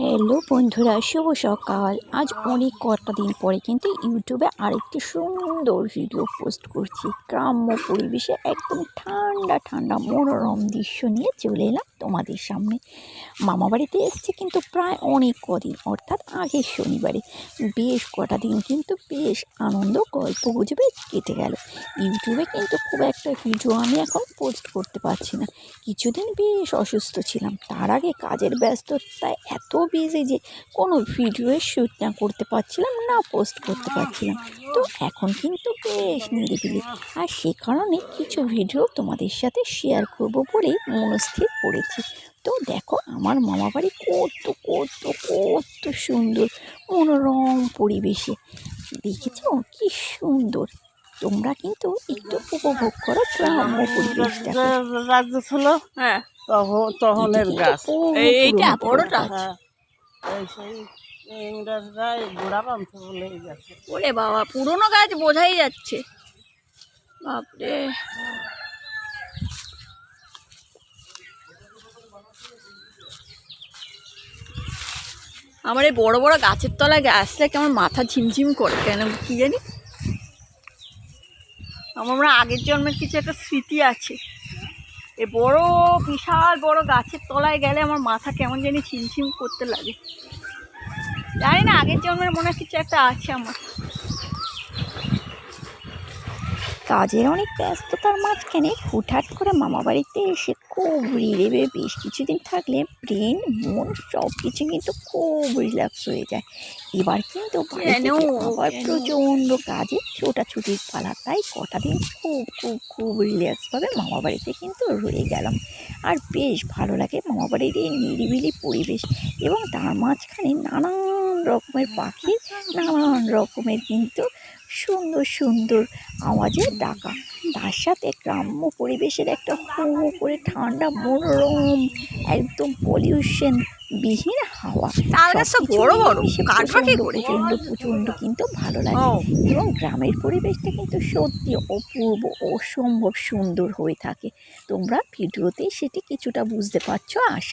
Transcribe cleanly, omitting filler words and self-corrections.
Hello বন্ধুরা, শুভ সকাল। আজ অনেক কটা দিন পরে কিন্তু ইউটিউবে আরেকটি সুন্দর ভিডিও পোস্ট করছি। গ্রাম্য পরিবেশে একদম ঠান্ডা ঠান্ডা মনোরম দৃশ্য নিয়ে চলে এলাম তোমাদের সামনে। মামাবাড়িতে এসেছি কিন্তু প্রায় অনেক কদিন, অর্থাৎ আগের শনিবারে। বেশ কটা দিন কিন্তু বেশ আনন্দ গল্প গুজবে কেটে গেল। ইউটিউবে কিন্তু খুব একটা ভিডিও আমি এখন পোস্ট করতে পারছি না। কিছুদিন বেশ অসুস্থ ছিলাম, তার আগে কাজের ব্যস্ততায় এত বিজি যে কোনো ভিডিওর শ্যুট না করতে পারছিলাম, না পোস্ট করতে পারছিলাম। তো এখন কিন্তু বেশ নিরিবিলি, আর সে কারণে কিছু ভিডিও তোমাদের সাথে শেয়ার করব বলেই মনস্থির করেছি। তো দেখো আমার মামাবাড়ি কত কত কত সুন্দর মনোরম পরিবেশে, দেখেছো কি সুন্দর। তোমরা কিন্তু একটু উপভোগ করো গ্রাম্য পরিবেশটা। রাজ্য ছিল, হ্যাঁ, তখনের গাছ। এইটা বড়টা। হ্যাঁ, সেই ইংরেজরা গোড়া বাঁধতে বলে এই গাছে। ওরে বাবা, পুরনো গাছ বোঝাই যাচ্ছে। বাপরে, আমার এই বড় বড় গাছের তলায় আসলে কেমন মাথা ঝিমঝিম করে, কেন কি জানি। আমার আগের জন্মের কিছু একটা স্মৃতি আছে। এই বড় বিশাল বড় গাছের তলায় গেলে আমার মাথা কেমন জানি ঝিমঝিম করতে লাগে। জানি না, আগের জন্মের মনে কিছু একটা আছে আমার। কাজের অনেক ব্যস্ততার মাঝখানে হুটহাট করে মামাবাড়িতে এসে খুব রিলেভে বেশ কিছুদিন থাকলে ব্রেন মন সব কিছু কিন্তু খুব রিল্যাক্স হয়ে যায়। এবার কিন্তু বাড়ি থেকে আবার প্রচণ্ড কাজে ছোটাছুটির পালা, তাই কটা দিন খুব খুব খুব রিল্যাক্সভাবে মামাবাড়িতে কিন্তু রয়ে গেলাম। আর বেশ ভালো লাগে মামাবাড়ির এই নিরিবিলি পরিবেশ, এবং তার মাঝখানে নানান রকমের পাখির নানান রকমের কিন্তু সুন্দর সুন্দর আওয়াজে ডাকা, তার সাথে গ্রাম্য পরিবেশের একটা হু হু করে ঠান্ডা মনোরম একদম পলিউশন বিহীন হাওয়া। বড় বড় কাঠবাকি করে প্রচণ্ড প্রচণ্ড কিন্তু ভালো লাগে। এবং গ্রামের পরিবেশটা কিন্তু সত্যি অপূর্ব অসম্ভব সুন্দর হয়ে থাকে। তোমরা ভিডিওতে সেটি কিছুটা বুঝতে পারছো আশা